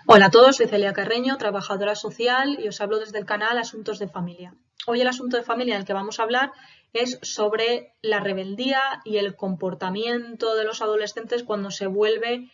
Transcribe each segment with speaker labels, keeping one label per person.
Speaker 1: Hola a todos, soy Celia Carreño, trabajadora social y os hablo desde el canal Asuntos de Familia. Hoy el asunto de familia del que vamos a hablar es sobre la rebeldía y el comportamiento de los adolescentes cuando se vuelve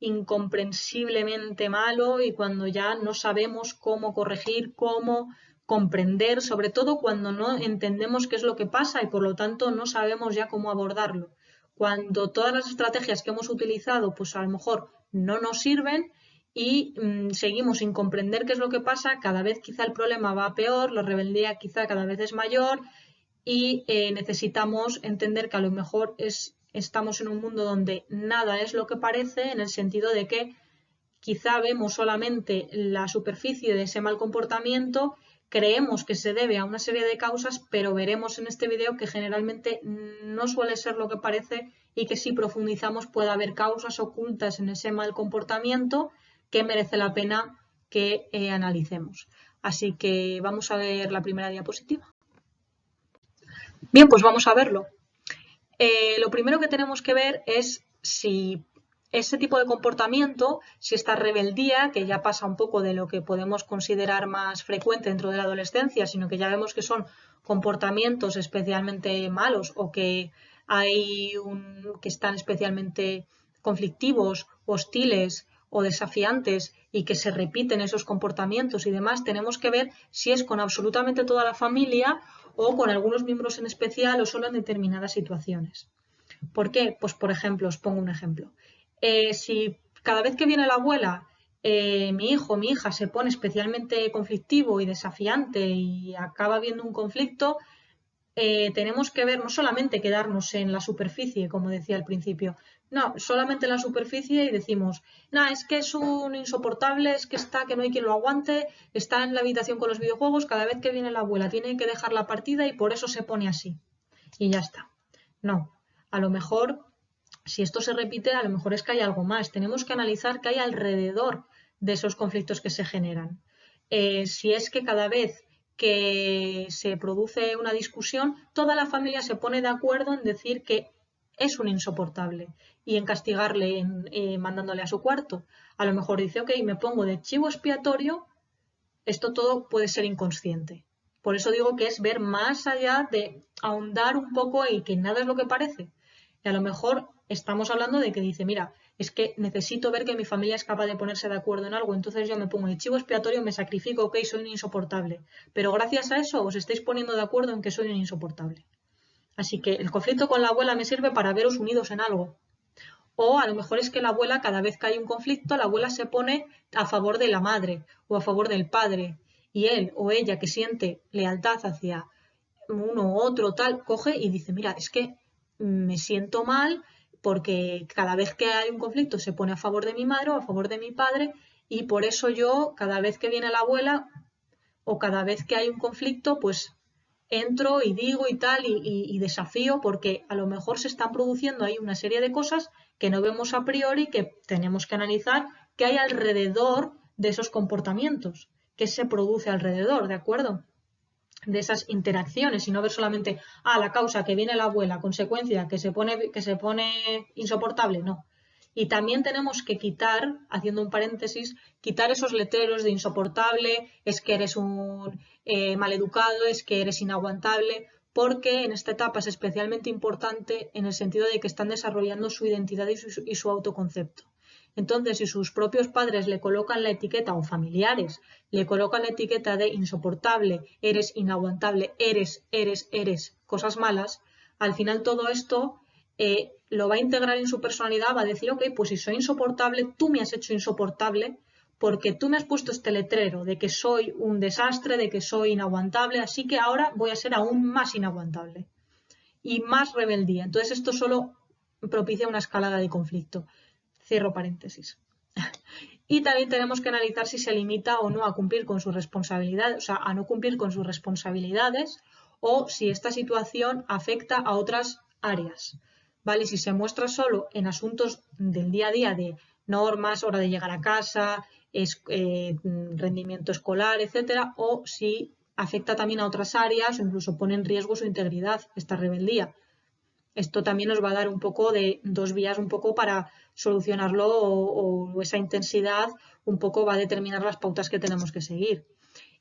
Speaker 1: incomprensiblemente malo y cuando ya no sabemos cómo corregir, cómo comprender, sobre todo cuando no entendemos qué es lo que pasa y por lo tanto no sabemos ya cómo abordarlo. Cuando todas las estrategias que hemos utilizado pues a lo mejor no nos sirven y seguimos sin comprender qué es lo que pasa, cada vez quizá el problema va a peor, la rebeldía quizá cada vez es mayor y necesitamos entender que a lo mejor estamos en un mundo donde nada es lo que parece, en el sentido de que quizá vemos solamente la superficie de ese mal comportamiento, creemos que se debe a una serie de causas, pero veremos en este video que generalmente no suele ser lo que parece y que si profundizamos puede haber causas ocultas en ese mal comportamiento que merece la pena que analicemos. Así que vamos a ver la primera diapositiva. Bien, pues vamos a verlo. Lo primero que tenemos que ver es si ese tipo de comportamiento, si esta rebeldía, que ya pasa un poco de lo que podemos considerar más frecuente dentro de la adolescencia, sino que ya vemos que son comportamientos especialmente malos o que que están especialmente conflictivos, hostiles o desafiantes y que se repiten esos comportamientos y demás, tenemos que ver si es con absolutamente toda la familia o con algunos miembros en especial o solo en determinadas situaciones. ¿Por qué? Pues por ejemplo, os pongo un ejemplo. Si cada vez que viene la abuela, mi hijo o mi hija se pone especialmente conflictivo y desafiante y acaba habiendo un conflicto, tenemos que ver, no solamente quedarnos en la superficie, como decía al principio, no, solamente en la superficie y decimos, no, es que es un insoportable, es que está, que no hay quien lo aguante, está en la habitación con los videojuegos, cada vez que viene la abuela tiene que dejar la partida y por eso se pone así. Y ya está. No, a lo mejor, si esto se repite, a lo mejor es que hay algo más. Tenemos que analizar qué hay alrededor de esos conflictos que se generan. Si es que cada vez que se produce una discusión, toda la familia se pone de acuerdo en decir que es un insoportable y en castigarle mandándole a su cuarto. A lo mejor dice, ok, me pongo de chivo expiatorio, esto todo puede ser inconsciente. Por eso digo que es ver más allá de ahondar un poco y que nada es lo que parece. Y a lo mejor estamos hablando de que dice, mira, es que necesito ver que mi familia es capaz de ponerse de acuerdo en algo, entonces yo me pongo de chivo expiatorio, me sacrifico, ok, soy un insoportable. Pero gracias a eso os estáis poniendo de acuerdo en que soy un insoportable. Así que el conflicto con la abuela me sirve para veros unidos en algo. O a lo mejor es que la abuela, cada vez que hay un conflicto, la abuela se pone a favor de la madre o a favor del padre. Y él o ella que siente lealtad hacia uno u otro tal, coge y dice, mira, es que me siento mal porque cada vez que hay un conflicto se pone a favor de mi madre o a favor de mi padre y por eso yo, cada vez que viene la abuela o cada vez que hay un conflicto, pues entro y digo y tal y desafío porque a lo mejor se están produciendo ahí una serie de cosas que no vemos a priori que tenemos que analizar qué hay alrededor de esos comportamientos, qué se produce alrededor, ¿de acuerdo? De esas interacciones y no ver solamente la causa que viene la abuela, consecuencia que se pone insoportable, no. Y también tenemos que quitar, haciendo un paréntesis, quitar esos letreros de insoportable, es que eres un maleducado, es que eres inaguantable, porque en esta etapa es especialmente importante en el sentido de que están desarrollando su identidad y su autoconcepto. Entonces, si sus propios padres le colocan la etiqueta, o familiares, le colocan la etiqueta de insoportable, eres inaguantable, eres, cosas malas, al final todo esto lo va a integrar en su personalidad, va a decir, ok, pues si soy insoportable, tú me has hecho insoportable porque tú me has puesto este letrero de que soy un desastre, de que soy inaguantable, así que ahora voy a ser aún más inaguantable y más rebeldía. Entonces esto solo propicia una escalada de conflicto. Cierro paréntesis. Y también tenemos que analizar si se limita o no a cumplir con sus responsabilidades, o sea, a no cumplir con sus responsabilidades o si esta situación afecta a otras áreas. ¿Vale? Si se muestra solo en asuntos del día a día de normas, hora de llegar a casa, rendimiento escolar, etcétera, o si afecta también a otras áreas o incluso pone en riesgo su integridad, esta rebeldía. Esto también nos va a dar un poco de dos vías un poco para solucionarlo o esa intensidad un poco va a determinar las pautas que tenemos que seguir.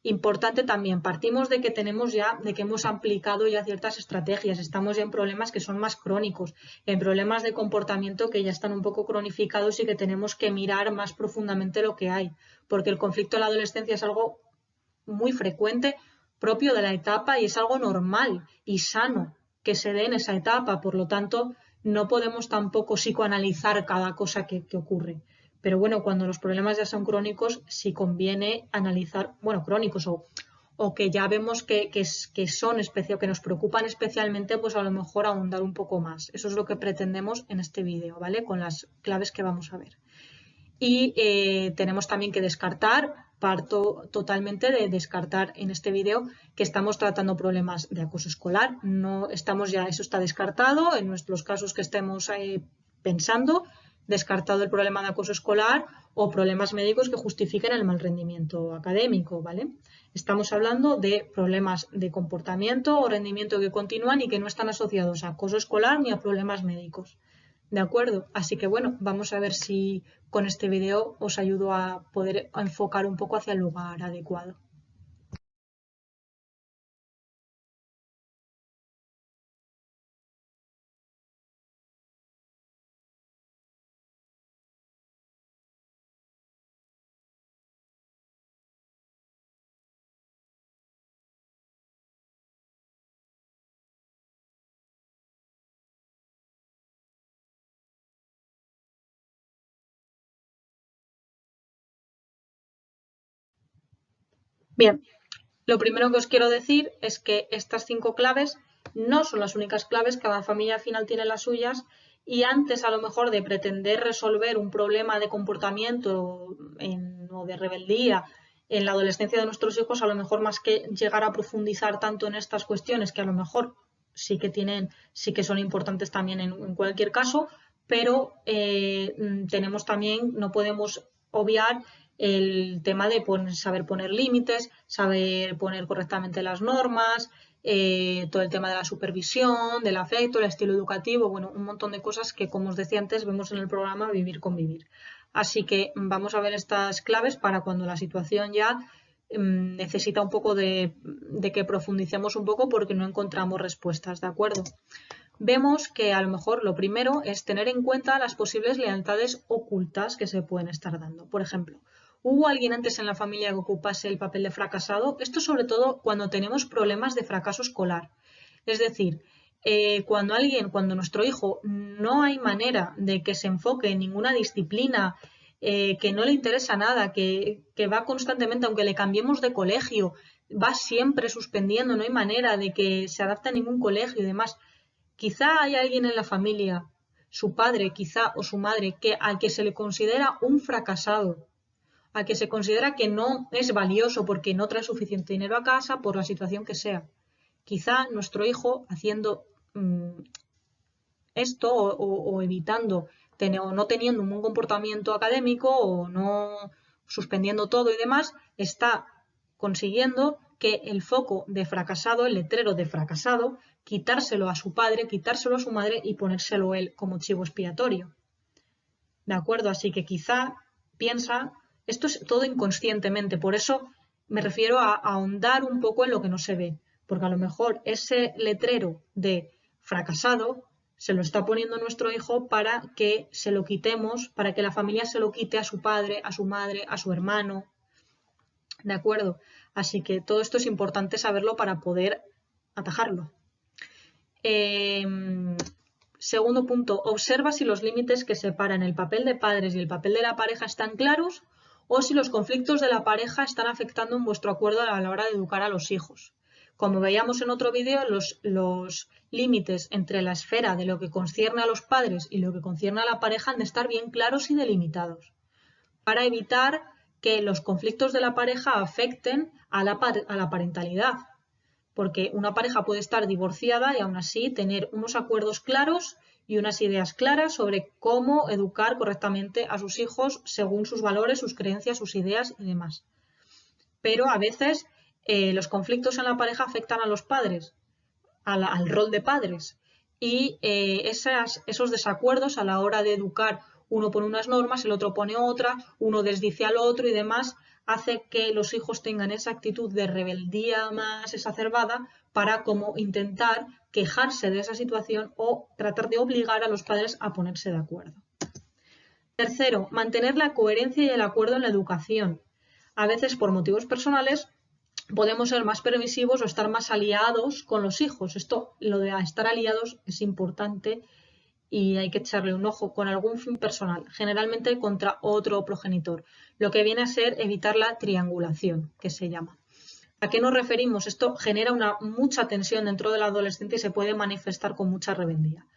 Speaker 1: Importante también, partimos de que de que hemos aplicado ya ciertas estrategias, estamos ya en problemas que son más crónicos, en problemas de comportamiento que ya están un poco cronificados y que tenemos que mirar más profundamente lo que hay, porque el conflicto en la adolescencia es algo muy frecuente, propio de la etapa y es algo normal y sano que se dé en esa etapa, por lo tanto, no podemos tampoco psicoanalizar cada cosa que ocurre. Pero bueno, cuando los problemas ya son crónicos, sí conviene analizar, bueno, crónicos o que ya vemos que son especial, que nos preocupan especialmente, pues a lo mejor ahondar un poco más. Eso es lo que pretendemos en este vídeo, ¿vale? Con las claves que vamos a ver. Y tenemos también que descartar, parto totalmente de descartar en este vídeo que estamos tratando problemas de acoso escolar. No estamos ya, eso está descartado en nuestros casos que estemos pensando, descartado el problema de acoso escolar o problemas médicos que justifiquen el mal rendimiento académico, ¿vale? Estamos hablando de problemas de comportamiento o rendimiento que continúan y que no están asociados a acoso escolar ni a problemas médicos. ¿De acuerdo? Así que bueno, vamos a ver si con este vídeo os ayudo a poder enfocar un poco hacia el lugar adecuado. Bien, lo primero que os quiero decir es que estas 5 claves no son las únicas claves, cada familia al final tiene las suyas y antes a lo mejor de pretender resolver un problema de comportamiento o de rebeldía en la adolescencia de nuestros hijos, a lo mejor más que llegar a profundizar tanto en estas cuestiones que a lo mejor sí que son importantes también en cualquier caso, pero tenemos también, no podemos obviar el tema de saber poner límites, saber poner correctamente las normas, todo el tema de la supervisión, del afecto, el estilo educativo, bueno, un montón de cosas que, como os decía antes, vemos en el programa Vivir con Vivir. Así que vamos a ver estas claves para cuando la situación ya necesita un poco de que profundicemos un poco porque no encontramos respuestas, ¿de acuerdo? Vemos que a lo mejor lo primero es tener en cuenta las posibles lealtades ocultas que se pueden estar dando. Por ejemplo, ¿hubo alguien antes en la familia que ocupase el papel de fracasado? Esto sobre todo cuando tenemos problemas de fracaso escolar. Es decir, cuando nuestro hijo no hay manera de que se enfoque en ninguna disciplina, que no le interesa nada, que va constantemente, aunque le cambiemos de colegio, va siempre suspendiendo, no hay manera de que se adapte a ningún colegio y demás. Quizá hay alguien en la familia, su padre quizá o su madre, al que se le considera un fracasado, al que se considera que no es valioso porque no trae suficiente dinero a casa por la situación que sea. Quizá nuestro hijo haciendo esto o evitando o no teniendo un buen comportamiento académico o no suspendiendo todo y demás, está consiguiendo que el foco de fracasado, el letrero de fracasado, quitárselo a su padre, quitárselo a su madre y ponérselo él como chivo expiatorio. ¿De acuerdo? Así que quizá piensa, esto es todo inconscientemente, por eso me refiero a ahondar un poco en lo que no se ve, porque a lo mejor ese letrero de fracasado se lo está poniendo nuestro hijo para que se lo quitemos, para que la familia se lo quite a su padre, a su madre, a su hermano. ¿De acuerdo? Así que todo esto es importante saberlo para poder atajarlo. Segundo punto, observa si los límites que separan el papel de padres y el papel de la pareja están claros o si los conflictos de la pareja están afectando en vuestro acuerdo a la hora de educar a los hijos. Como veíamos en otro vídeo, los límites entre la esfera de lo que concierne a los padres y lo que concierne a la pareja han de estar bien claros y delimitados para evitar que los conflictos de la pareja afecten a la parentalidad. Porque una pareja puede estar divorciada y aún así tener unos acuerdos claros y unas ideas claras sobre cómo educar correctamente a sus hijos según sus valores, sus creencias, sus ideas y demás. Pero a veces los conflictos en la pareja afectan a los padres, al rol de padres. y esos desacuerdos a la hora de educar, uno pone unas normas, el otro pone otra, uno desdice al otro y demás, hace que los hijos tengan esa actitud de rebeldía más exacerbada para como intentar quejarse de esa situación o tratar de obligar a los padres a ponerse de acuerdo. Tercero, mantener la coherencia y el acuerdo en la educación. A veces por motivos personales podemos ser más permisivos o estar más aliados con los hijos. Lo de estar aliados es importante y hay que echarle un ojo con algún fin personal, generalmente contra otro progenitor, lo que viene a ser evitar la triangulación, que se llama. ¿A qué nos referimos? Esto genera mucha tensión dentro del adolescente y se puede manifestar con mucha rebeldía.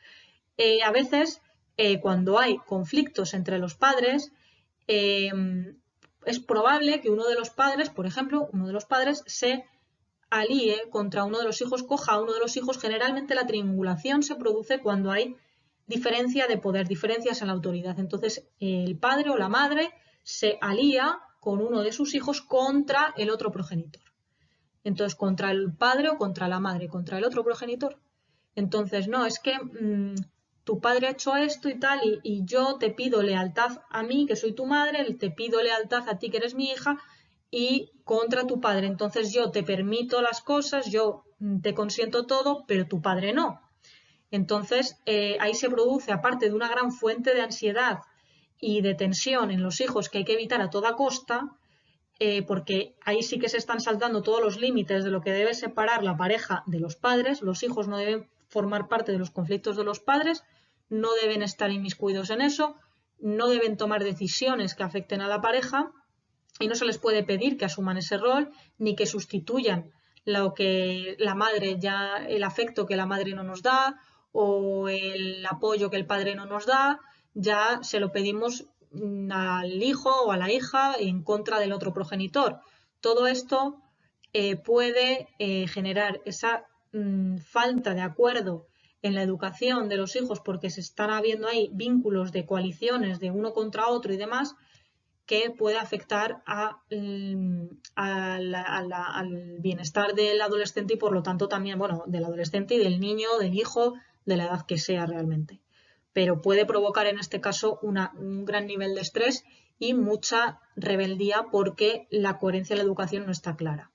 Speaker 1: A veces, cuando hay conflictos entre los padres, es probable que uno de los padres, por ejemplo, se alíe contra uno de los hijos, coja a uno de los hijos. Generalmente la triangulación se produce cuando hay diferencia de poder, diferencias en la autoridad. Entonces, el padre o la madre se alía con uno de sus hijos contra el otro progenitor. Entonces, contra el padre o contra la madre, contra el otro progenitor. Entonces, no, es que tu padre ha hecho esto y tal, y yo te pido lealtad a mí, que soy tu madre, te pido lealtad a ti, que eres mi hija, y contra tu padre. Entonces yo te permito las cosas, yo te consiento todo, pero tu padre no. Entonces ahí se produce, aparte de una gran fuente de ansiedad y de tensión en los hijos que hay que evitar a toda costa, porque ahí sí que se están saltando todos los límites de lo que debe separar la pareja de los padres. Los hijos no deben formar parte de los conflictos de los padres, no deben estar inmiscuidos en eso, no deben tomar decisiones que afecten a la pareja y no se les puede pedir que asuman ese rol ni que sustituyan lo que la madre ya, el afecto que la madre no nos da o el apoyo que el padre no nos da, ya se lo pedimos al hijo o a la hija en contra del otro progenitor. Todo esto puede generar esa falta de acuerdo en la educación de los hijos porque se están habiendo ahí vínculos de coaliciones de uno contra otro y demás que puede afectar al bienestar del adolescente y por lo tanto también, bueno, del adolescente y del niño, del hijo, de la edad que sea realmente. Pero puede provocar en este caso un gran nivel de estrés y mucha rebeldía porque la coherencia de la educación no está clara.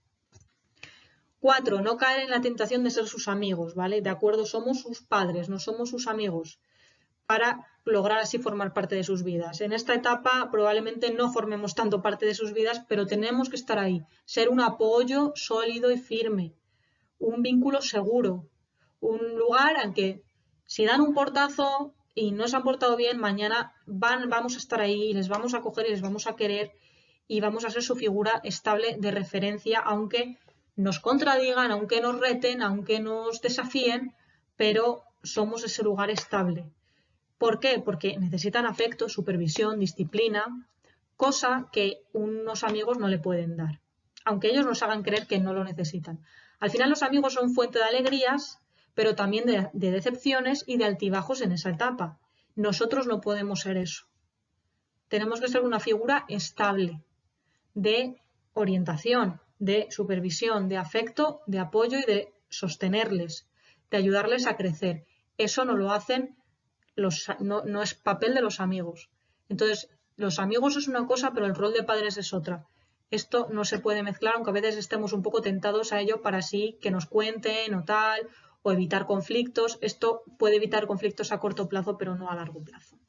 Speaker 1: 4. No caer en la tentación de ser sus amigos, ¿vale? De acuerdo, somos sus padres, no somos sus amigos, para lograr así formar parte de sus vidas. En esta etapa probablemente no formemos tanto parte de sus vidas, pero tenemos que estar ahí, ser un apoyo sólido y firme, un vínculo seguro, un lugar en que si dan un portazo y no se han portado bien, mañana vamos a estar ahí y les vamos a coger y les vamos a querer y vamos a ser su figura estable de referencia, aunque nos contradigan, aunque nos reten, aunque nos desafíen, pero somos ese lugar estable. ¿Por qué? Porque necesitan afecto, supervisión, disciplina, cosa que unos amigos no le pueden dar, aunque ellos nos hagan creer que no lo necesitan. Al final los amigos son fuente de alegrías, pero también de decepciones y de altibajos en esa etapa. Nosotros no podemos ser eso. Tenemos que ser una figura estable, de orientación, de supervisión, de afecto, de apoyo y de sostenerles, de ayudarles a crecer. Eso no lo hacen no es papel de los amigos. Entonces, los amigos es una cosa, pero el rol de padres es otra. Esto no se puede mezclar, aunque a veces estemos un poco tentados a ello para así que nos cuenten o tal, o evitar conflictos. Esto puede evitar conflictos a corto plazo, pero no a largo plazo.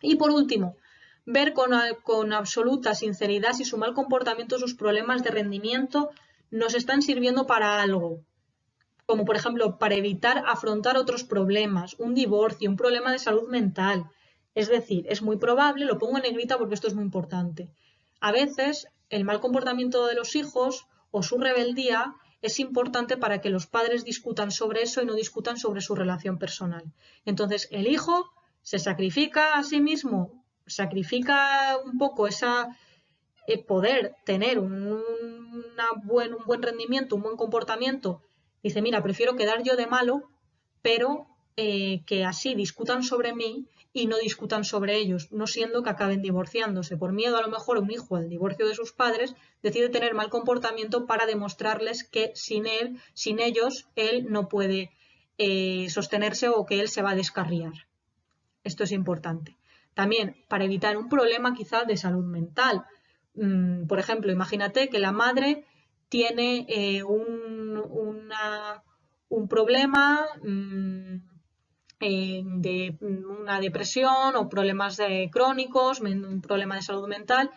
Speaker 1: Y por último, ver con absoluta sinceridad si su mal comportamiento, sus problemas de rendimiento nos están sirviendo para algo. Como por ejemplo para evitar afrontar otros problemas, un divorcio, un problema de salud mental. Es decir, es muy probable, lo pongo en negrita porque esto es muy importante, a veces el mal comportamiento de los hijos o su rebeldía es importante para que los padres discutan sobre eso y no discutan sobre su relación personal. Entonces el hijo se sacrifica a sí mismo, sacrifica un poco esa poder tener un buen rendimiento, un buen comportamiento. Dice, mira, prefiero quedar yo de malo, pero que así discutan sobre mí y no discutan sobre ellos, no siendo que acaben divorciándose. Por miedo a lo mejor un hijo al divorcio de sus padres decide tener mal comportamiento para demostrarles que sin ellos, él no puede sostenerse o que él se va a descarriar. Esto es importante. También para evitar un problema quizá de salud mental. Por ejemplo, imagínate que la madre tiene un problema de una depresión o problemas crónicos, un problema de salud mental,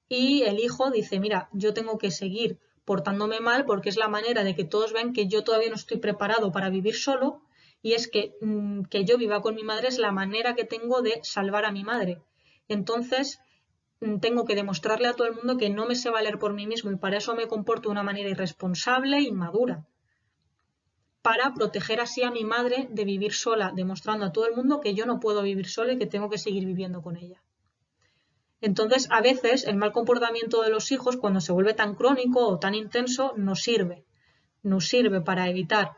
Speaker 1: y el hijo dice, mira, yo tengo que seguir portándome mal porque es la manera de que todos vean que yo todavía no estoy preparado para vivir solo, y es que yo viva con mi madre es la manera que tengo de salvar a mi madre. Entonces, tengo que demostrarle a todo el mundo que no me sé valer por mí mismo y para eso me comporto de una manera irresponsable e inmadura, para proteger así a mi madre de vivir sola, demostrando a todo el mundo que yo no puedo vivir sola y que tengo que seguir viviendo con ella. Entonces, a veces el mal comportamiento de los hijos, cuando se vuelve tan crónico o tan intenso, nos sirve para evitar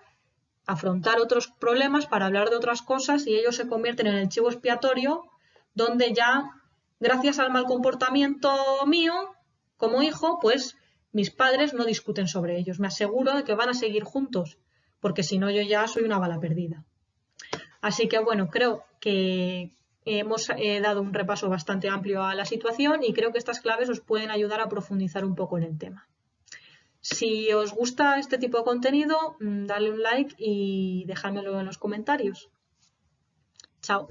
Speaker 1: afrontar otros problemas, para hablar de otras cosas, y ellos se convierten en el chivo expiatorio donde ya, gracias al mal comportamiento mío como hijo, pues mis padres no discuten sobre ellos. Me aseguro de que van a seguir juntos, porque si no yo ya soy una bala perdida. Así que bueno, creo que hemos dado un repaso bastante amplio a la situación y creo que estas claves os pueden ayudar a profundizar un poco en el tema. Si os gusta este tipo de contenido, dale un like y dejádmelo en los comentarios. Chao.